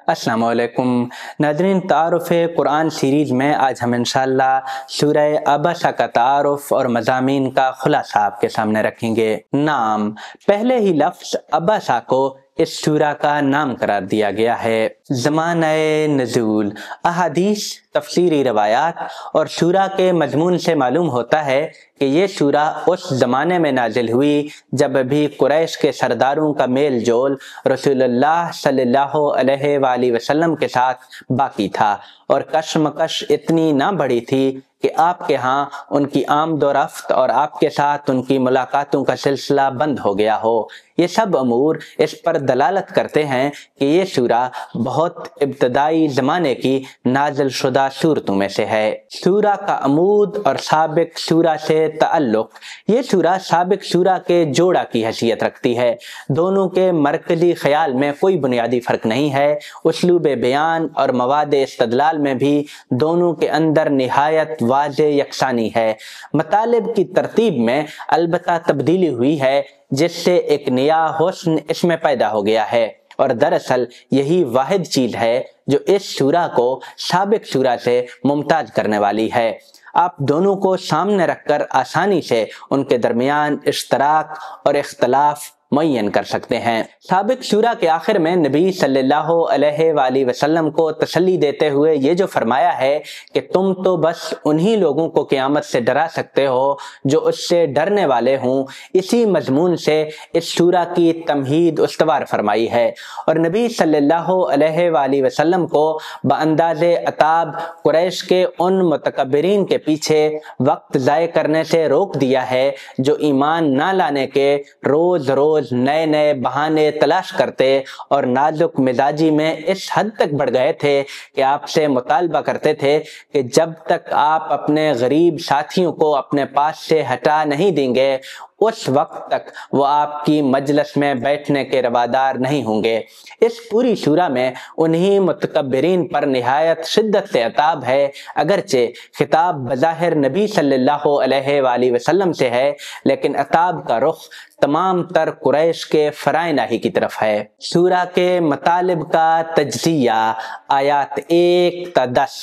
अस्सलाम वालेकुम नाज़रीन, तारुफ़ कुरान सीरीज़ में आज हम इंशाअल्लाह सूरह अबसा का तारुफ़ और मज़ामीन का खुलासा आपके सामने रखेंगे। नाम, पहले ही लफ्ज़ अबसा को इस सूरा का नाम करार दिया गया है। ज़माने नज़ूल, अहादीस, तफसीरी रवायात और सूरा के मज़मून से मालूम होता है कि ये सूरा उस ज़माने में नाजिल हुई जब अभी कुरैश के सरदारों का मेल जोल रसूलुल्लाह सल्लल्लाहु अलैहि वसल्लम के साथ बाकी था और कशमकश इतनी ना बढ़ी थी कि आपके यहाँ उनकी आमदोरफ्त और आपके साथ उनकी मुलाकातों का सिलसिला बंद हो गया हो। ये सब अमूर इस पर दलालत करते हैं कि ये सूरा बहुत इब्तदाई ज़माने की नाज़िल शुदा सूरतों में से है। सूरा का अमूद और साबिक सूरा से ताल्लुक़, ये सूरा साबिक सूरा के जोड़ा की हैसियत रखती है। दोनों के मरकज़ी ख्याल में कोई बुनियादी फ़र्क नहीं है। उसलूब बयान और मवाद इस्तदलाल में भी दोनों के अंदर निहायत वाज़े यकसानी है। मतालिब की तरतीब में अलबत्ता तब्दीली हुई है जिससे एक नया हुस्न इसमें पैदा हो गया है और दरअसल यही वाहिद चीज़ है जो इस सूरा को साबिक सूरा से मुमताज करने वाली है। आप दोनों को सामने रखकर आसानी से उनके दरमियान इश्तराक और इख्तलाफ मुय्यन कर सकते हैं। साबिक सूरा के आखिर में नबी सल्लल्लाहु अलैहि वसल्लम को तसल्ली देते हुए ये जो फरमाया है कि तुम तो बस उन्हीं लोगों को क़यामत से डरा सकते हो जो उससे डरने वाले हों, इसी मजमून से इस सूरा की तमहीद उस्तवार फरमाई है और नबी सल्लल्लाहु अलैहि वसल्लम को बअंदाज़े अताब कुरैश के उन मुतकब्बिरीन के पीछे वक्त ज़ाय करने से रोक दिया है जो ईमान ना लाने के रोज़ रोज़ नए नए बहाने तलाश करते और नाजुक मिजाजी में इस हद तक बढ़ गए थे कि आपसे मुतालबा करते थे कि जब तक आप अपने गरीब साथियों को अपने पास से हटा नहीं देंगे उस वक्त तक वो आपकी मजलिस में बैठने के रवादार नहीं होंगे। इस पूरी सूरा में उन्हीं मुतकब्बिरीन पर निहायत शिद्दत से अताब है, अगरचे खिताब बज़ाहिर नबी सल्लल्लाहु अलैहि वसल्लम से है, लेकिन अताब का रुख तमाम तर कुरैश के फराइना ही की तरफ है। सूरा के मतालिब का तज्ज़िया, आयात 1 ता 10।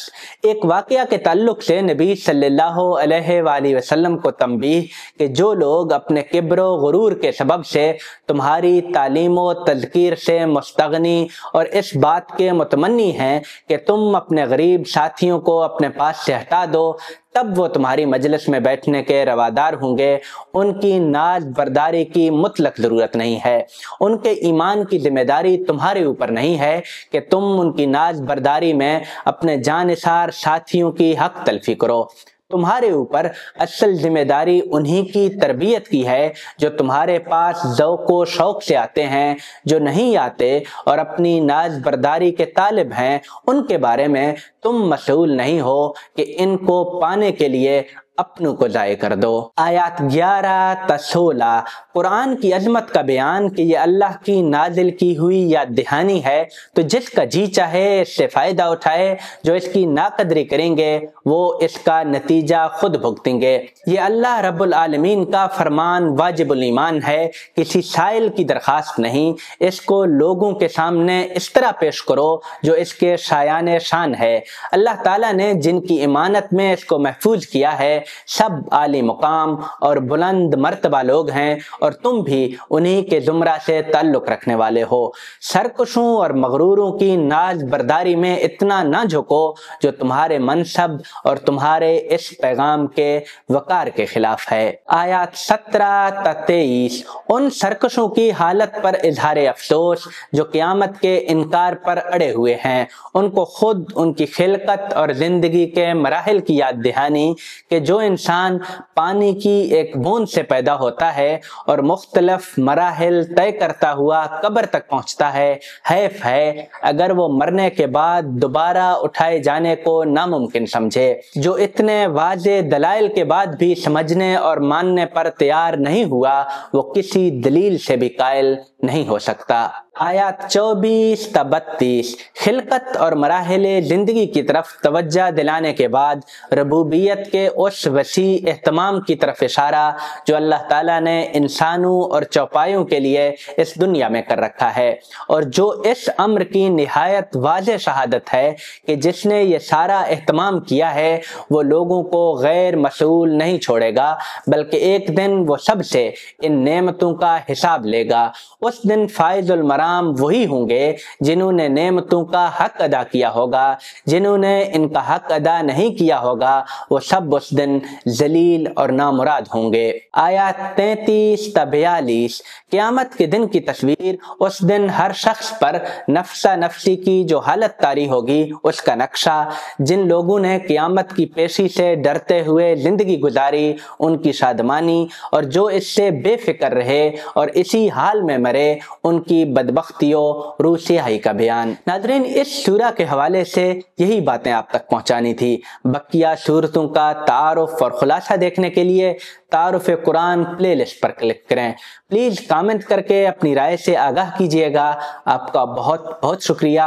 एक वाक़या के ताल्लुक से नबी सल्लल्लाहु अलैहि वसल्लम को तंबीह कि जो लोग अपने किब्र व गुरूर के सबब से तुम्हारी तालीम व तज़कीर से मुस्तगनी और इस बात के मुतमन्नी हैं कि तुम अपने गरीब साथियों को अपने पास से हटा दो, तब वो तुम्हारी मजलिस में बैठने के रवादार होंगे। उनकी नाज बर्दारी की मुतलक ज़रूरत नहीं है। उनके ईमान की जिम्मेदारी तुम्हारे ऊपर नहीं है कि तुम उनकी नाज बर्दारी में अपने जानिसार साथियों की हक तलफी करो। तुम्हारे ऊपर असल जिम्मेदारी उन्हीं की तरबियत की है जो तुम्हारे पास ज़ौक़ व शौक़ से आते हैं। जो नहीं आते और अपनी नाज बर्दारी के तालिब हैं, उनके बारे में तुम मसूल नहीं हो कि इनको पाने के लिए अपनों को ज़ाय कर दो। आयात 11 ता 16 कुरान की अजमत का बयान कि ये अल्लाह की नाजिल की हुई याद दहानी है, तो जिसका जी चाहे इससे फ़ायदा उठाए, जो इसकी नाकदरी करेंगे वो इसका नतीजा खुद भुगतेंगे। ये अल्लाह रब्बुल आलमीन का फरमान वाजिबुल ईमान है, किसी साइल की दरख्वास्त नहीं। इसको लोगों के सामने इस तरह पेश करो जो इसके शायान शान है। अल्लाह ताला ने जिनकी इमानत में इसको महफूज किया है सब आली मुकाम और बुलंद मर्तबा लोग हैं और तुम भी उन्हीं के जुमरा से ताल्लुक रखने वाले हो। सरकशों और मगरूरों की नाज बर्दारी में इतना ना झुको जो तुम्हारे मनसब और तुम्हारे इस पैगाम के वकार के खिलाफ है। आयात 17 ता 23 उन सरकशों की हालत पर इजहार अफसोस जो क़यामत के इनकार पर अड़े हुए हैं। उनको खुद उनकी खिलकत और जिंदगी के मराहिल की याद दहानी कि जो इंसान पानी की एक बूंद से पैदा होता है और मुख्तलिफ मराहिल तय करता हुआ कब्र तक पहुंचता है, हैफ है अगर वो मरने के बाद दोबारा उठाए जाने को नामुमकिन समझे। जो इतने वाज़े दलाइल के बाद भी समझने और मानने पर तैयार नहीं हुआ, वो किसी दलील से भी कायल نہیں ہو سکتا۔ آیات 24 تا 32 خلقت اور مراحل زندگی کی طرف توجہ دلانے کے بعد ربوبیت کے اس وسیع اہتمام کی طرف اشارہ جو اللہ تعالیٰ نے انسانوں اور چوپایوں کے لیے اس دنیا میں کر رکھا ہے، اور جو اس امر کی نہایت واضح شہادت ہے کہ جس نے یہ سارا اہتمام کیا ہے وہ لوگوں کو غیر مسئول نہیں چھوڑے گا، بلکہ ایک دن وہ سب سے ان نعمتوں کا حساب لے گا۔ اس دن فائز المرام وہی ہوں گے جنہوں نے نعمتوں کا حق ادا کیا ہوگا، جنہوں نے ان کا حق ادا نہیں کیا ہوگا وہ سب اس دن ذلیل اور نامراد ہوں گے۔ آیات 33 تا 42 قیامت کے دن کی تصویر، اس دن ہر شخص پر نفسا نفسی کی جو حالت طاری ہوگی اس کا نقشہ، جن لوگوں نے قیامت کی پیشی سے ڈرتے ہوئے زندگی گزاری ان کی شادمانی، اور جو اس سے بے فکر رہے اور اسی حال میں مرے ان کی بدبختیوں روح سیاہی کا بیان۔ ناظرین، اس سورہ کے حوالے سے یہی باتیں آپ تک پہنچانی تھی۔ بقیہ سورتوں کا تعارف اور خلاصہ دیکھنے کے لیے تعارف قرآن پلے لسٹ پر کلک کریں۔ پلیز کامنٹ کر کے اپنی رائے سے آگاہ کیجیے گا۔ آپ کا بہت بہت شکریہ۔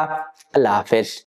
اللہ حافظ۔